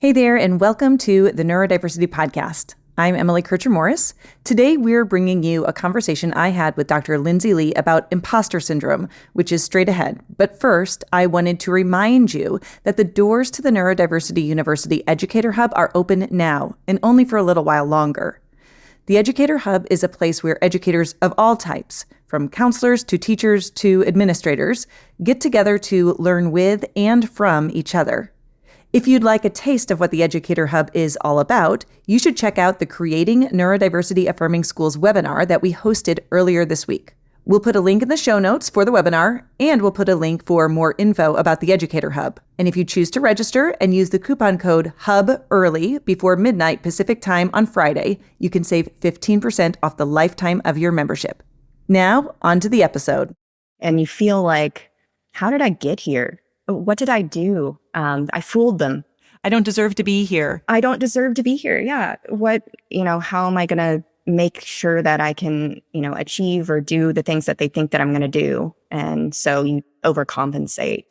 Hey there, and welcome to the Neurodiversity Podcast. I'm Emily Kircher-Morris. Today, we're bringing you a conversation I had with Dr. Lindsay Lee about imposter syndrome, which is straight ahead. But first, I wanted to remind you that the doors to the Neurodiversity University Educator Hub are open now, and only for a little while longer. The Educator Hub is a place where educators of all types, from counselors to teachers to administrators, get together to learn with and from each other. If you'd like a taste of what the Educator Hub is all about, you should check out the Creating Neurodiversity Affirming Schools webinar that we hosted earlier this week. We'll put a link in the show notes for the webinar, and we'll put a link for more info about the Educator Hub. And if you choose to register and use the coupon code HUBEARLY before midnight Pacific time on Friday, you can save 15% off the lifetime of your membership. Now, on to the episode. And you feel like, how did I get here? What did I do? I fooled them. I don't deserve to be here. I don't deserve to be here. Yeah. How am I going to make sure that I can, achieve or do the things that they think that I'm going to do? And so you overcompensate.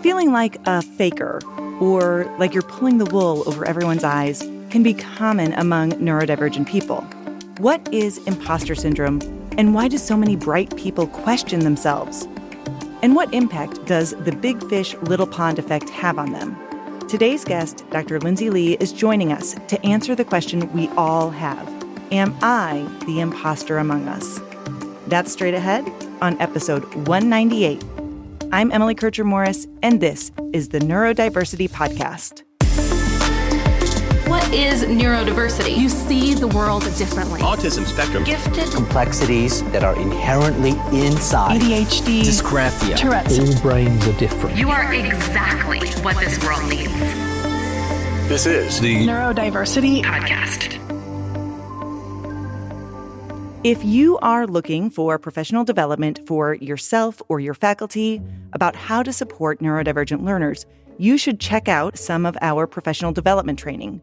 Feeling like a faker or like you're pulling the wool over everyone's eyes can be common among neurodivergent people. What is imposter syndrome? And why do so many bright people question themselves? And what impact does the big fish, little pond effect have on them? Today's guest, Dr. Lindsay Lee, is joining us to answer the question we all have. Am I the imposter among us? That's straight ahead on episode 198. I'm Emily Kircher-Morris, and this is the Neurodiversity Podcast. What is neurodiversity? You see the world differently. Autism spectrum. Gifted. Complexities that are inherently inside. ADHD. Dysgraphia. Tourette's. All brains are different. You are exactly what this world needs. This is the Neurodiversity Podcast. If you are looking for professional development for yourself or your faculty about how to support neurodivergent learners, you should check out some of our professional development training.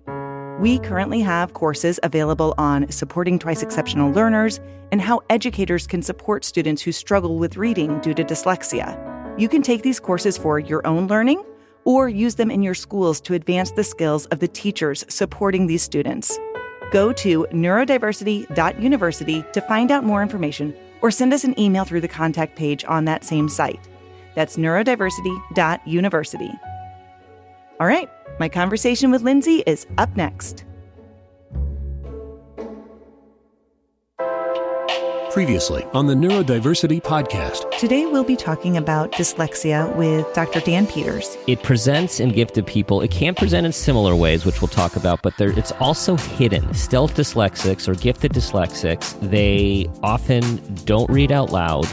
We currently have courses available on supporting twice exceptional learners and how educators can support students who struggle with reading due to dyslexia. You can take these courses for your own learning or use them in your schools to advance the skills of the teachers supporting these students. Go to neurodiversity.university to find out more information or send us an email through the contact page on that same site. That's neurodiversity.university. All right, my conversation with Lindsay is up next. Previously on the Neurodiversity Podcast. Today we'll be talking about dyslexia with Dr. Dan Peters. It presents in gifted people. It can present in similar ways, which we'll talk about, but it's also hidden. Stealth dyslexics or gifted dyslexics, they often don't read out loud.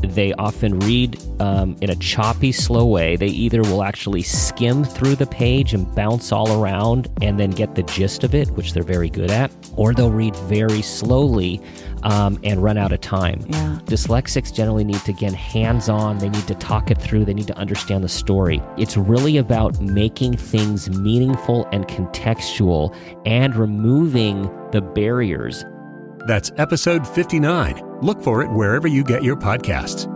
They often read in a choppy, slow way. They either will actually skim through the page and bounce all around and then get the gist of it, which they're very good at, or they'll read very slowly and run out of time. Yeah. Dyslexics generally need to get hands-on. They need to talk it through. They need to understand the story. It's really about making things meaningful and contextual and removing the barriers. That's episode 59. Look for it wherever you get your podcasts.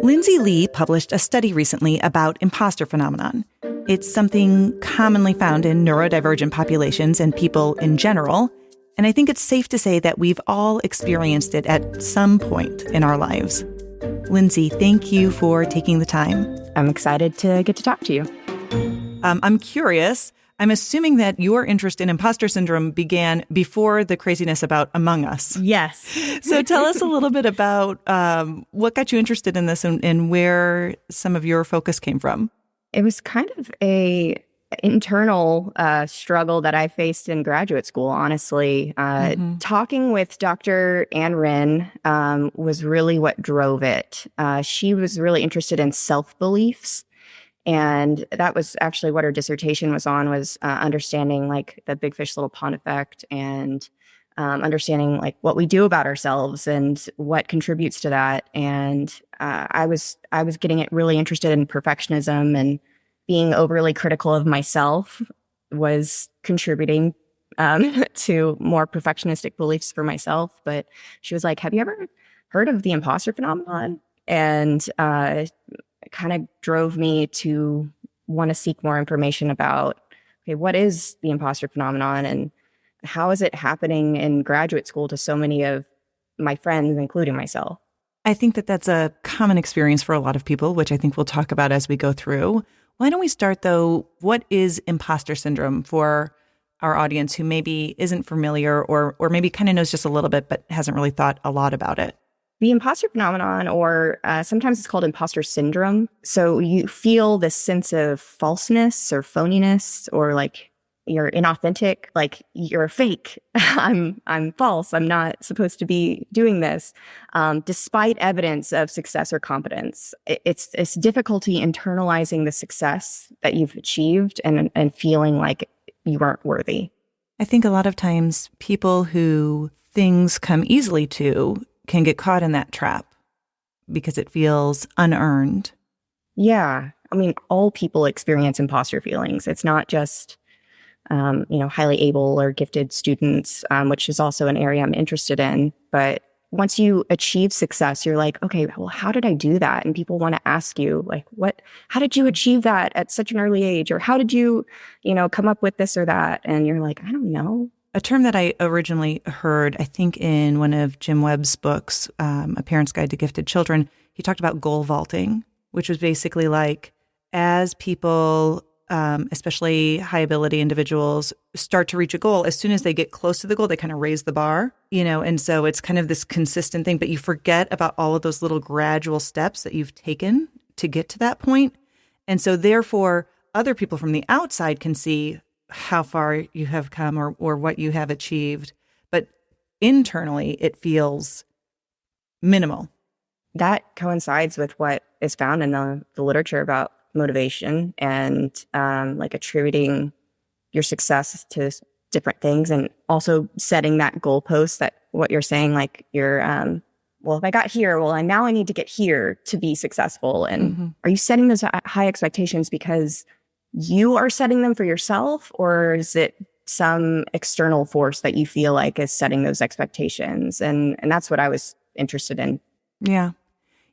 Lindsay Lee published a study recently about imposter phenomenon. It's something commonly found in neurodivergent populations and people in general, and I think it's safe to say that we've all experienced it at some point in our lives. Lindsay, thank you for taking the time. I'm excited to get to talk to you. I'm curious. I'm assuming that your interest in imposter syndrome began before the craziness about Among Us. Yes. So tell us a little bit about what got you interested in this and where some of your focus came from. It was kind of a internal struggle that I faced in graduate school, honestly. Talking with Dr. Ann Wren was really what drove it. She was really interested in self-beliefs. And that was actually what her dissertation was on, was understanding like the big fish, little pond effect and understanding like what we do about ourselves and what contributes to that. And I was getting really interested in perfectionism, and being overly critical of myself was contributing to more perfectionistic beliefs for myself. But she was like, have you ever heard of the imposter phenomenon? And kind of drove me to want to seek more information about, okay, what is the imposter phenomenon and how is it happening in graduate school to so many of my friends, including myself? I think that that's a common experience for a lot of people, which I think we'll talk about as we go through. Why don't we start, though, what is imposter syndrome for our audience who maybe isn't familiar or maybe kind of knows just a little bit but hasn't really thought a lot about it? The imposter phenomenon, or sometimes it's called imposter syndrome. So you feel this sense of falseness or phoniness, or like you're inauthentic, like you're fake. I'm false. I'm not supposed to be doing this, despite evidence of success or competence. It's difficulty internalizing the success that you've achieved and feeling like you weren't worthy. I think a lot of times people who things come easily to can get caught in that trap because it feels unearned. Yeah. I mean, all people experience imposter feelings. It's not just highly able or gifted students, which is also an area I'm interested in. But once you achieve success, you're like, okay, well, how did I do that? And people want to ask you, like, how did you achieve that at such an early age? Or how did you, come up with this or that? And you're like, I don't know. A term that I originally heard, I think in one of Jim Webb's books, A Parent's Guide to Gifted Children, he talked about goal vaulting, which was basically like, as people, especially high ability individuals, start to reach a goal, as soon as they get close to the goal, they kind of raise the bar, and so it's kind of this consistent thing, but you forget about all of those little gradual steps that you've taken to get to that point. And so therefore, other people from the outside can see how far you have come or what you have achieved. But internally, it feels minimal. That coincides with what is found in the literature about motivation and like attributing your success to different things, and also setting that goalpost, that what you're saying, like you're, well, if I got here, well, now I need to get here to be successful. And are you setting those high expectations because you are setting them for yourself, or is it some external force that you feel like is setting those expectations? And that's what I was interested in. Yeah.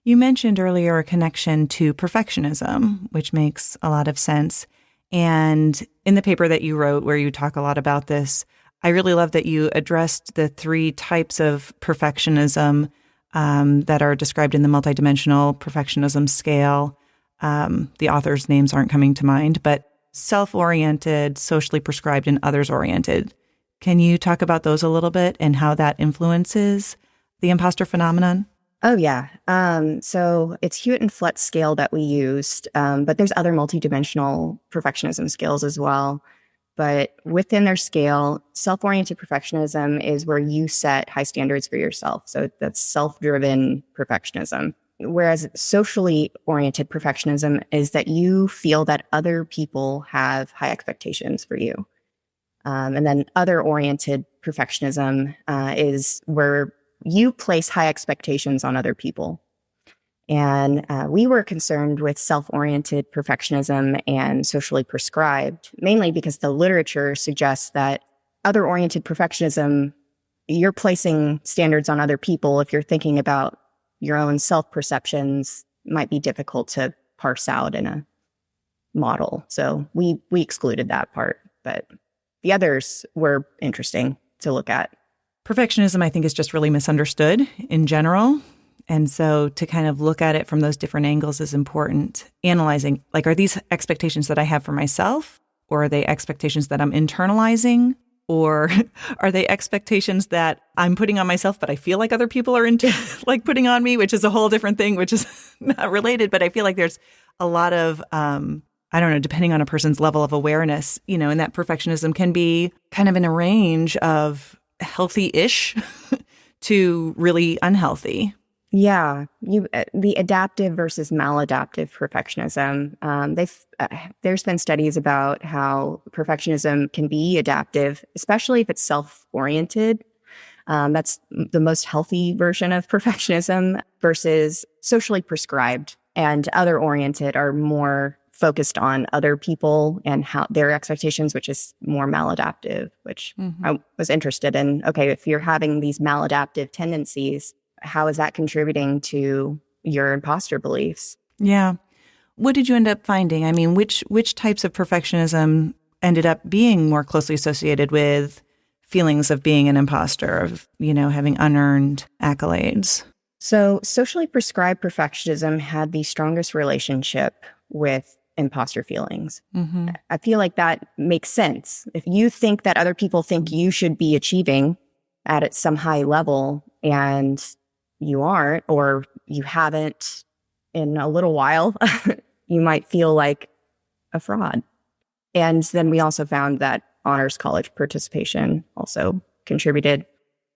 You mentioned earlier a connection to perfectionism, which makes a lot of sense. And in the paper that you wrote, where you talk a lot about this, I really love that you addressed the 3 types of perfectionism that are described in the multidimensional perfectionism scale. The authors' names aren't coming to mind, but self-oriented, socially prescribed, and others-oriented. Can you talk about those a little bit and how that influences the imposter phenomenon? Oh, yeah. So it's Hewitt and Flett's scale that we used, but there's other multidimensional perfectionism scales as well. But within their scale, self-oriented perfectionism is where you set high standards for yourself. So that's self-driven perfectionism. Whereas socially oriented perfectionism is that you feel that other people have high expectations for you. And then other-oriented perfectionism is where you place high expectations on other people. And we were concerned with self-oriented perfectionism and socially prescribed, mainly because the literature suggests that other-oriented perfectionism, you're placing standards on other people. If you're thinking about your own self-perceptions, might be difficult to parse out in a model. So we excluded that part, but the others were interesting to look at. Perfectionism, I think, is just really misunderstood in general. And so to kind of look at it from those different angles is important. Analyzing, like, are these expectations that I have for myself, or are they expectations that I'm internalizing, or are they expectations that I'm putting on myself, but I feel like other people are like putting on me, which is a whole different thing, which is not related. But I feel like there's a lot of, I don't know, depending on a person's level of awareness, and that perfectionism can be kind of in a range of healthy-ish to really unhealthy. Yeah, the adaptive versus maladaptive perfectionism. There's been studies about how perfectionism can be adaptive, especially if it's self-oriented. That's the most healthy version of perfectionism, versus socially prescribed and other-oriented are more focused on other people and how their expectations, which is more maladaptive, which I was interested in. Okay, if you're having these maladaptive tendencies, how is that contributing to your imposter beliefs? Yeah. What did you end up finding? I mean, which types of perfectionism ended up being more closely associated with feelings of being an imposter, of, having unearned accolades? So socially prescribed perfectionism had the strongest relationship with imposter feelings. I feel like that makes sense. If you think that other people think you should be achieving at some high level and you aren't, or you haven't in a little while, you might feel like a fraud. And then we also found that honors college participation also contributed.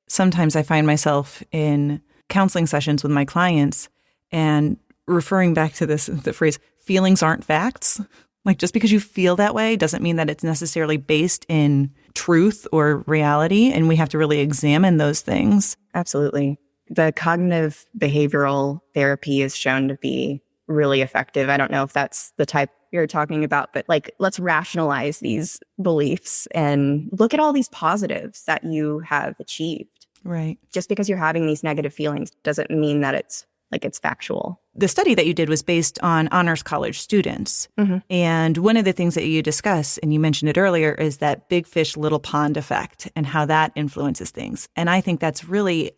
Sometimes I find myself in counseling sessions with my clients and referring back to the phrase, feelings aren't facts. Like, just because you feel that way doesn't mean that it's necessarily based in truth or reality. And we have to really examine those things. Absolutely. The cognitive behavioral therapy is shown to be really effective. I don't know if that's the type you're talking about, but let's rationalize these beliefs and look at all these positives that you have achieved. Right. Just because you're having these negative feelings doesn't mean that it's factual. The study that you did was based on honors college students. And one of the things that you discuss, and you mentioned it earlier, is that big fish, little pond effect and how that influences things. And I think that's really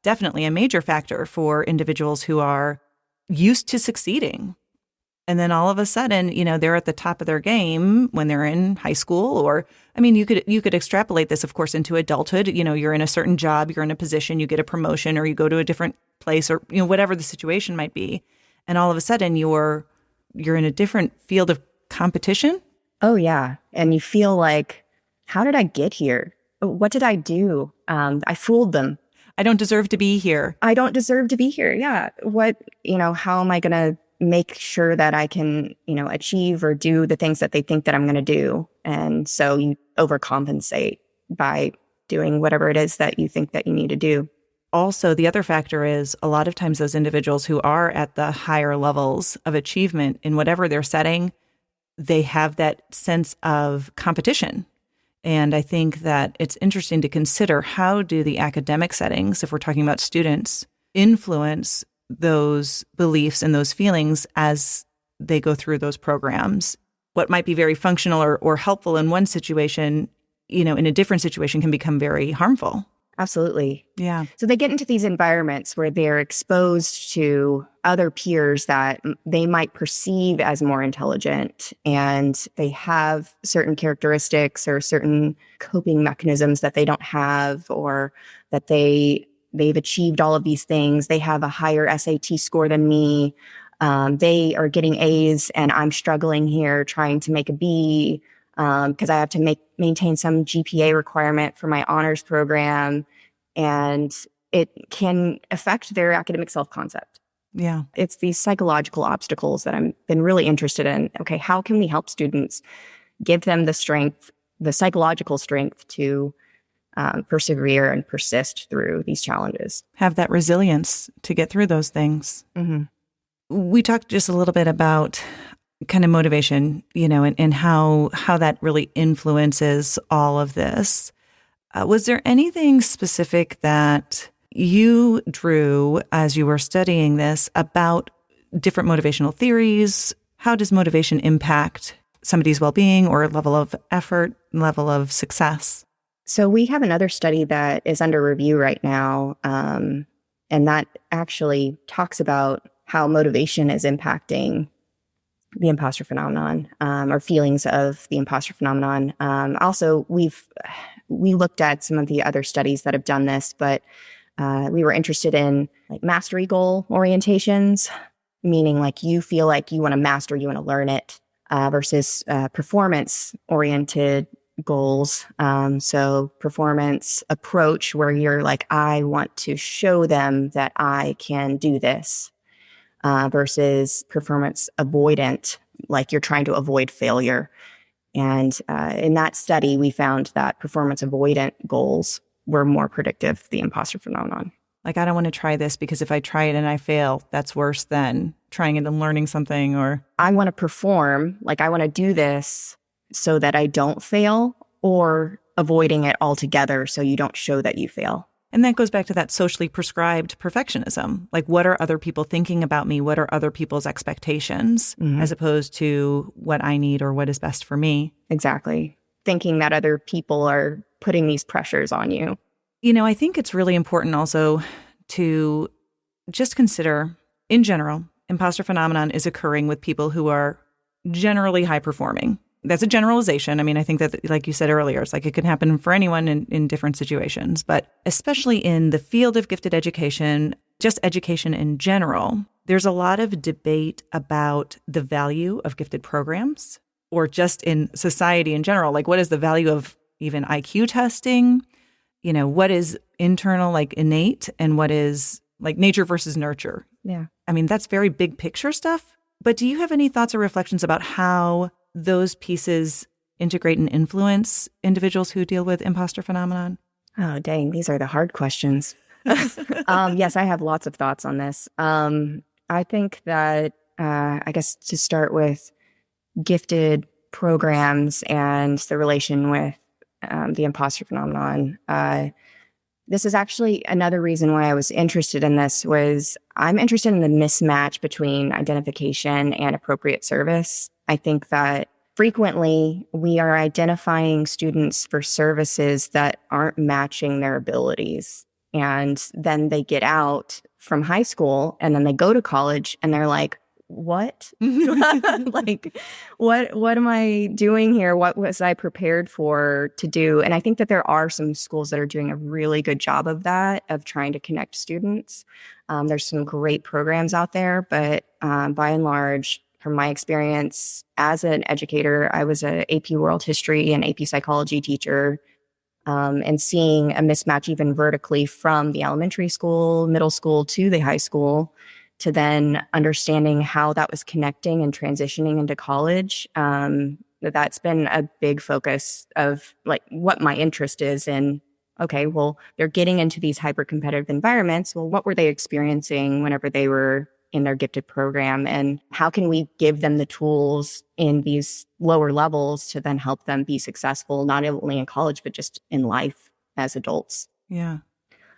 definitely a major factor for individuals who are used to succeeding. And then all of a sudden, they're at the top of their game when they're in high school, or, I mean, you could extrapolate this, of course, into adulthood. You're in a certain job, you're in a position, you get a promotion, or you go to a different place, or, whatever the situation might be. And all of a sudden you're in a different field of competition. Oh, yeah. And you feel like, how did I get here? What did I do? I fooled them. I don't deserve to be here. I don't deserve to be here. Yeah. How am I going to make sure that I can, achieve or do the things that they think that I'm going to do? And so you overcompensate by doing whatever it is that you think that you need to do. Also, the other factor is a lot of times those individuals who are at the higher levels of achievement in whatever they're setting, they have that sense of competition. And I think that it's interesting to consider, how do the academic settings, if we're talking about students, influence those beliefs and those feelings as they go through those programs? What might be very functional or helpful in one situation, in a different situation can become very harmful. Absolutely. Yeah. So they get into these environments where they're exposed to other peers that they might perceive as more intelligent, and they have certain characteristics or certain coping mechanisms that they don't have, or that they've achieved all of these things. They have a higher SAT score than me. They are getting A's and I'm struggling here trying to make a B. Because I have to maintain some GPA requirement for my honors program, and it can affect their academic self-concept. Yeah. It's these psychological obstacles that I've been really interested in. Okay, how can we help students give them the strength, the psychological strength to persevere and persist through these challenges? Have that resilience to get through those things. We talked just a little bit about kind of motivation, and how that really influences all of this. Was there anything specific that you drew as you were studying this about different motivational theories? How does motivation impact somebody's well-being or level of effort, level of success? So we have another study that is under review right now, and that actually talks about how motivation is impacting the imposter phenomenon, or feelings of the imposter phenomenon. Also, we looked at some of the other studies that have done this, but we were interested in mastery goal orientations, meaning you feel like you want to master, you want to learn it, versus performance oriented goals. So performance approach, where you're like, I want to show them that I can do this. Versus performance avoidant, like you're trying to avoid failure. And in that study, we found that performance avoidant goals were more predictive of the imposter phenomenon. I don't want to try this because if I try it and I fail, that's worse than trying it and learning something, or I want to perform, like I want to do this so that I don't fail, or avoiding it altogether so you don't show that you fail. and that goes back to that socially prescribed perfectionism. Like, what are other people thinking about me? What are other people's expectations, as opposed to what I need or what is best for me? Exactly. Thinking that other people are putting these pressures on you. You know, I think it's really important also to just consider, in general, imposter phenomenon is occurring with people who are generally high performing. That's a generalization. I mean, I think that, like you said earlier, it's like it can happen for anyone in different situations, but especially in the field of gifted education, just education in general, there's a lot of debate about the value of gifted programs, or just in society in general. Like, what is the value of even IQ testing? You know, what is internal, like innate, and what is like nature versus nurture? Yeah. I mean, that's very big picture stuff. But do you have any thoughts or reflections about how those pieces integrate and influence individuals who deal with imposter phenomenon? Oh, dang. These are the hard questions. Yes, I have lots of thoughts on this. I think that, I guess to start with gifted programs and the relation with the imposter phenomenon, this is actually another reason why I was interested in this. Was I'm interested in the mismatch between identification and appropriate service. I think that frequently we are identifying students for services that aren't matching their abilities. And then they get out from high school and then they go to college and they're like, what? Like, what am I doing here? What was I prepared for to do? And I think that there are some schools that are doing a really good job of that, of trying to connect students. There's some great programs out there, but by and large, from my experience as an educator, I was an AP World History and AP Psychology teacher, and seeing a mismatch even vertically from the elementary school, middle school to the high school, to then understanding how that was connecting and transitioning into college. That's been a big focus of like what my interest is in. Okay, well, they're getting into these hyper competitive environments. Well, what were they experiencing whenever they were in their gifted program, and how can we give them the tools in these lower levels to then help them be successful, not only in college, but just in life as adults? Yeah.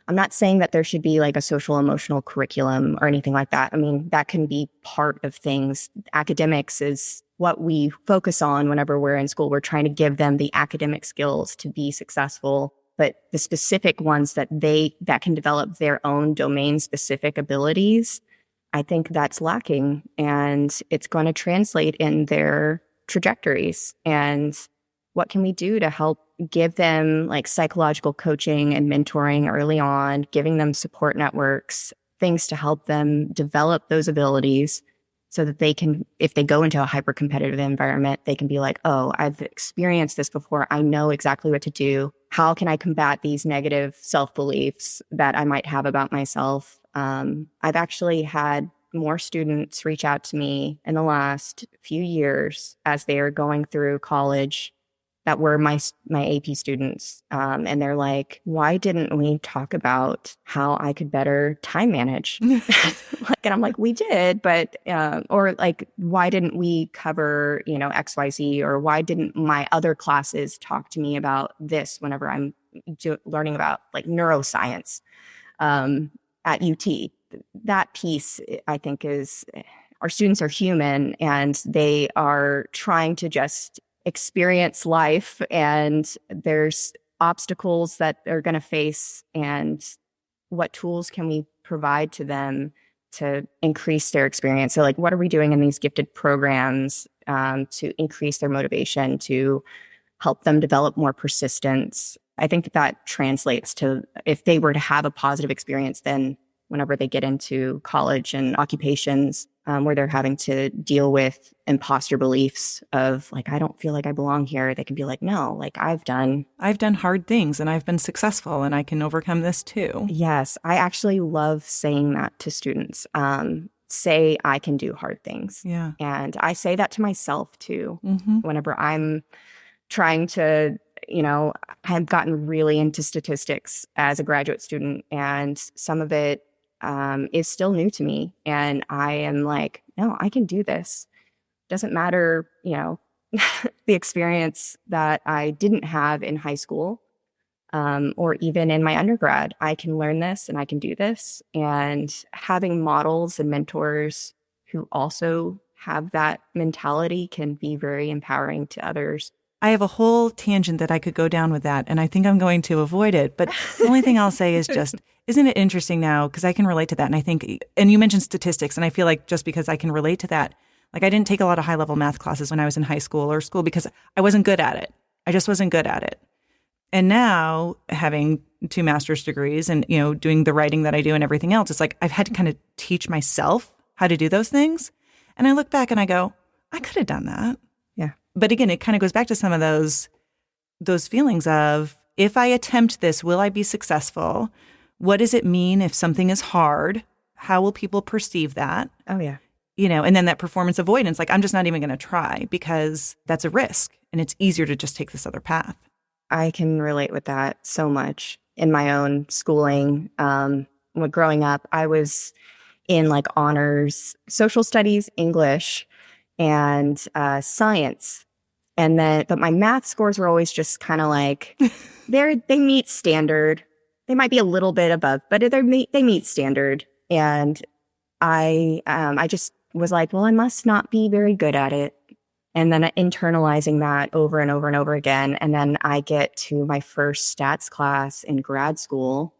I'm not saying that there should be like a social emotional curriculum or anything like that. I mean, that can be part of things. Academics is what we focus on whenever we're in school. We're trying to give them the academic skills to be successful, but the specific ones that can develop their own domain specific abilities, I think that's lacking, and it's going to translate in their trajectories. And what can we do to help give them like psychological coaching and mentoring early on, giving them support networks, things to help them develop those abilities so that they can, if they go into a hyper competitive environment, they can be like, oh, I've experienced this before. I know exactly what to do. How can I combat these negative self-beliefs that I might have about myself? I've actually had more students reach out to me in the last few years as they are going through college that were my AP students. And they're like, why didn't we talk about how I could better time manage? And I'm like, we did, but, or like, why didn't we cover, XYZ, or why didn't my other classes talk to me about this whenever I'm learning about like neuroscience, at UT? That piece, I think, is our students are human and they are trying to just experience life, and there's obstacles that they're going to face, and what tools can we provide to them to increase their experience? So like, what are we doing in these gifted programs to increase their motivation, to help them develop more persistence? I think that translates to, if they were to have a positive experience, then whenever they get into college and occupations where they're having to deal with imposter beliefs of like, I don't feel like I belong here, they can be like, no, like I've done hard things and I've been successful and I can overcome this too. Yes, I actually love saying that to students. Say I can do hard things. Yeah. And I say that to myself too. Whenever I'm trying to, I've gotten really into statistics as a graduate student, and some of it is still new to me. And I am like, no, I can do this. Doesn't matter, the experience that I didn't have in high school or even in my undergrad. I can learn this and I can do this. And having models and mentors who also have that mentality can be very empowering to others. I have a whole tangent that I could go down with that, and I think I'm going to avoid it. But the only thing I'll say is just, isn't it interesting now? Because I can relate to that. And I think, and you mentioned statistics, and I feel like just because I can relate to that, like I didn't take a lot of high-level math classes when I was in high school or school because I wasn't good at it. I just wasn't good at it. And now having 2 master's degrees and, doing the writing that I do and everything else, it's like I've had to kind of teach myself how to do those things. And I look back and I go, I could have done that. Yeah. But again, it kind of goes back to some of those feelings of, if I attempt this, will I be successful? What does it mean if something is hard? How will people perceive that? Oh, yeah. And then that performance avoidance, like I'm just not even going to try because that's a risk and it's easier to just take this other path. I can relate with that so much in my own schooling. When growing up, I was in like honors, social studies, English, and science. But my math scores were always just kind of like, they meet standard. They might be a little bit above, but they meet standard. And I just was like, well, I must not be very good at it. And then internalizing that over and over and over again. And then I get to my first stats class in grad school.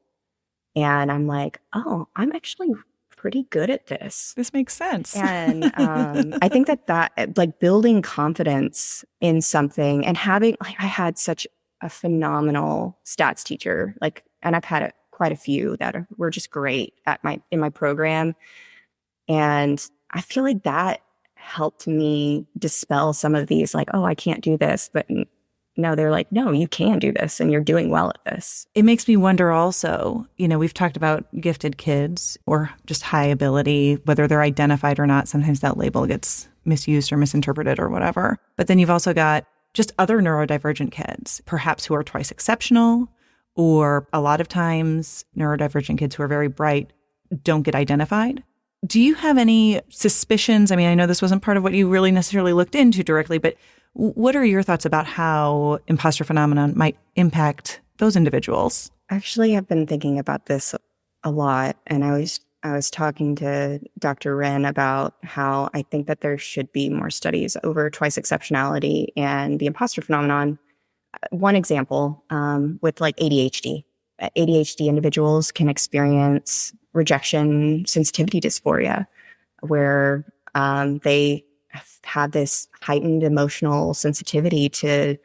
And I'm like, oh, I'm actually pretty good at this. This makes sense. And I think that like building confidence in something and having, like, I had such a phenomenal stats teacher, and I've had quite a few that were just great in my program. And I feel like that helped me dispel some of these, like, oh, I can't do this. But no, they're like, no, you can do this and you're doing well at this. It makes me wonder also, we've talked about gifted kids or just high ability, whether they're identified or not. Sometimes that label gets misused or misinterpreted or whatever. But then you've also got just other neurodivergent kids, perhaps who are twice exceptional, or a lot of times neurodivergent kids who are very bright don't get identified. Do you have any suspicions? I mean, I know this wasn't part of what you really necessarily looked into directly, but what are your thoughts about how imposter phenomenon might impact those individuals? Actually, I've been thinking about this a lot. And I was talking to Dr. Wren about how I think that there should be more studies over twice exceptionality and the imposter phenomenon. One example with like ADHD. ADHD individuals can experience rejection sensitivity dysphoria, where they have this heightened emotional sensitivity to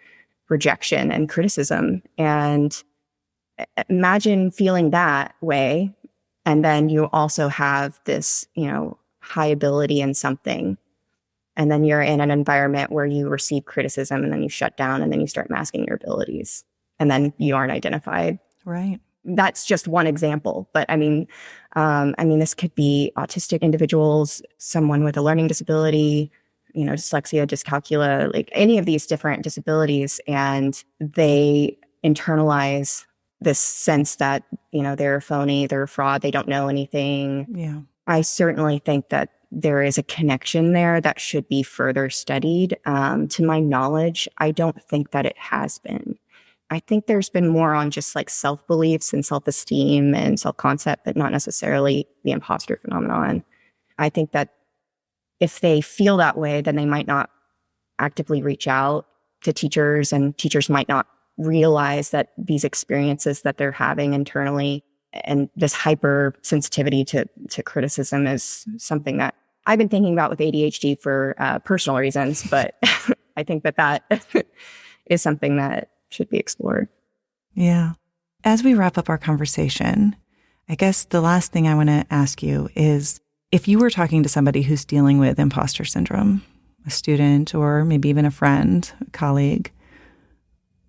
rejection and criticism. And imagine feeling that way. And then you also have this, high ability in something. And then you're in an environment where you receive criticism and then you shut down and then you start masking your abilities. And then you aren't identified. Right. That's just one example. But I mean, this could be autistic individuals, someone with a learning disability, dyslexia, dyscalculia, like any of these different disabilities. And they internalize this sense that, they're a phony, they're a fraud, they don't know anything. Yeah. I certainly think that there is a connection there that should be further studied. To my knowledge, I don't think that it has been. I think there's been more on just like self-beliefs and self-esteem and self-concept, but not necessarily the imposter phenomenon. I think that if they feel that way, then they might not actively reach out to teachers, and teachers might not realize that these experiences that they're having internally and this hypersensitivity to criticism is something that I've been thinking about with ADHD for personal reasons, but I think that is something that should be explored. Yeah. As we wrap up our conversation, I guess the last thing I want to ask you is, if you were talking to somebody who's dealing with imposter syndrome, a student or maybe even a friend, a colleague,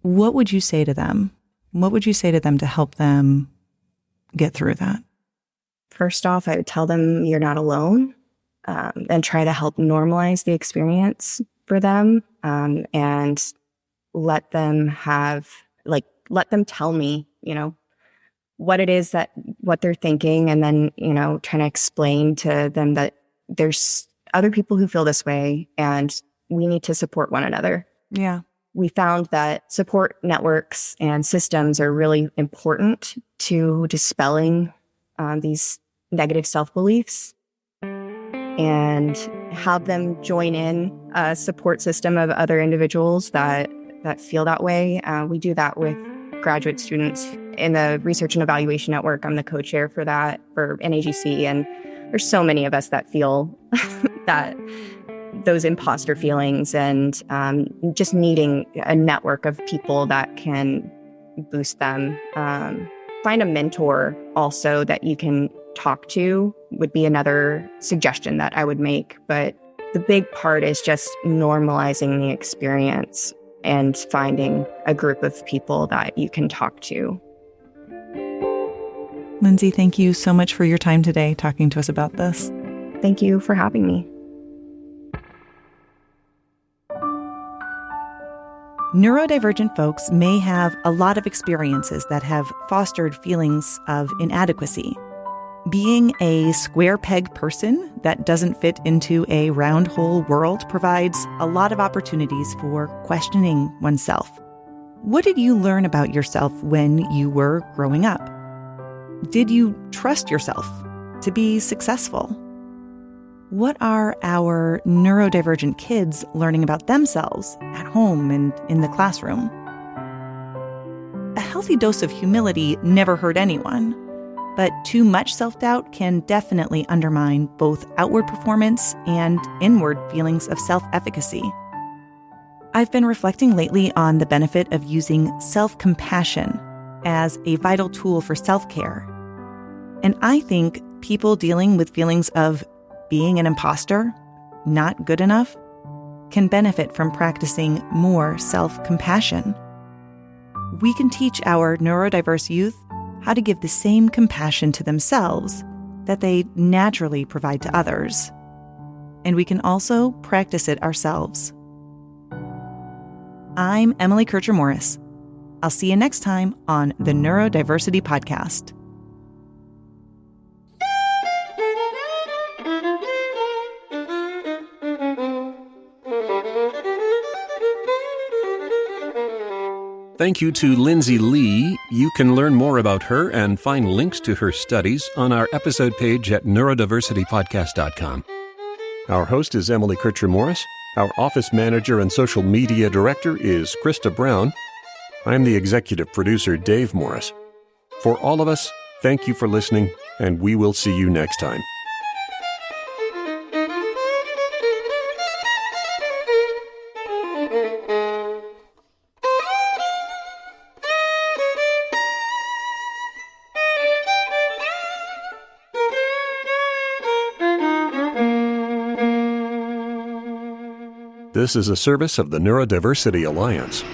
what would you say to them? What would you say to them to help them get through that? First off, I would tell them you're not alone, and try to help normalize the experience for them, and let them tell me, what it is what they're thinking, and then, trying to explain to them that there's other people who feel this way and we need to support one another. Yeah. We found that support networks and systems are really important to dispelling these negative self-beliefs, and have them join in a support system of other individuals that feel that way. We do that with graduate students in the Research and Evaluation Network. I'm the co-chair for that for NAGC, and there's so many of us that feel that those imposter feelings, and just needing a network of people that can boost them. Find a mentor also that you can talk to would be another suggestion that I would make. But the big part is just normalizing the experience and finding a group of people that you can talk to. Lindsay, thank you so much for your time today talking to us about this. Thank you for having me. Neurodivergent folks may have a lot of experiences that have fostered feelings of inadequacy. Being a square peg person that doesn't fit into a round hole world provides a lot of opportunities for questioning oneself. What did you learn about yourself when you were growing up? Did you trust yourself to be successful? What are our neurodivergent kids learning about themselves at home and in the classroom? A healthy dose of humility never hurt anyone, but too much self-doubt can definitely undermine both outward performance and inward feelings of self-efficacy. I've been reflecting lately on the benefit of using self-compassion as a vital tool for self-care. And I think people dealing with feelings of being an imposter, not good enough, can benefit from practicing more self-compassion. We can teach our neurodiverse youth how to give the same compassion to themselves that they naturally provide to others. And we can also practice it ourselves. I'm Emily Kircher-Morris. I'll see you next time on the Neurodiversity Podcast. Thank you to Lindsay Lee. You can learn more about her and find links to her studies on our episode page at neurodiversitypodcast.com. Our host is Emily Kircher-Morris. Our office manager and social media director is Krista Brown. I'm the executive producer, Dave Morris. For all of us, thank you for listening, and we will see you next time. This is a service of the Neurodiversity Alliance.